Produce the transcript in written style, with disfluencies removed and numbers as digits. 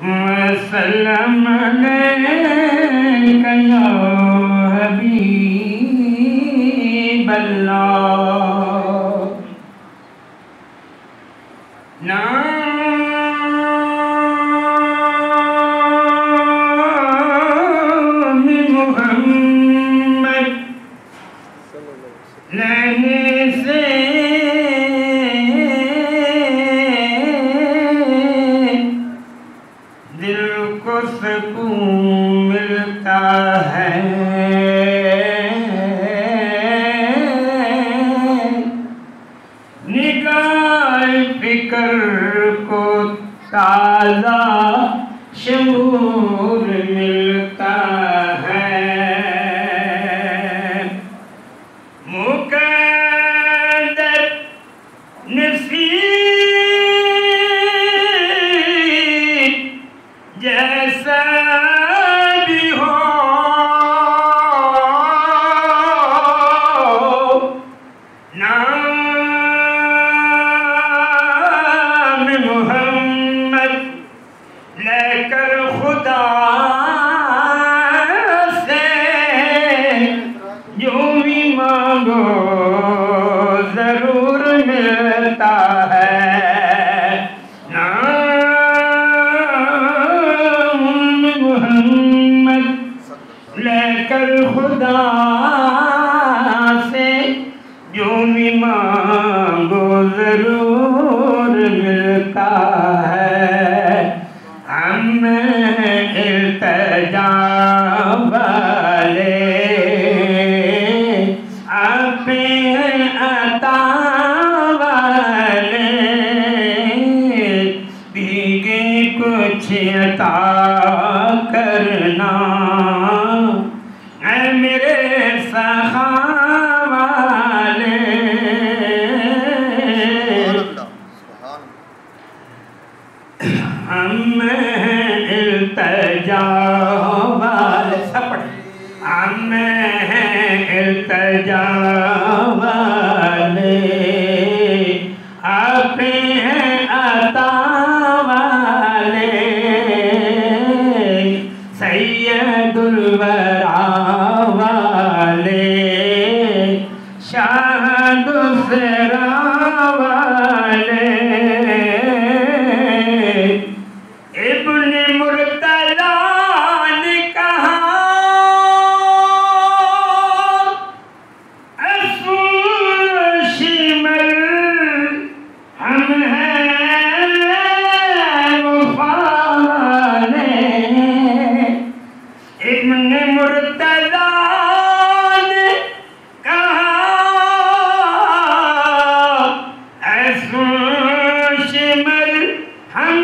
वसल्लम अलैका या हबीबल्लाह। नाम मुहम्मद लेने से दिल को सुकून मिलता है। निगाह फिक्र को ताज़ा शऊर मिलता है। मुक़द्दर नसीब जैसा भी हो, नाम मुहम्मद लेकर खुदा से जो भी मांगो जरूर मिलता है। नाम मुहम्मद लेकर खुदा से जो भी मांगो जरूर मिलता है। हम इल्तिजा वाले आप अता वाले, भीगे कुछ अता करना ऐ मेरे सखा वाले। हम इल्तिजा वाले सपड़, हम इल्तिजा वाले आप अता वाले, सैयदुल वरा वाले, शाह दूसरा वाले, इब्ने मुर्तज़ा ने कहा असूल शिमल हम हैं वफा वाले। इब्ने मुर्तज़ा ने कहा असूल शिमल हम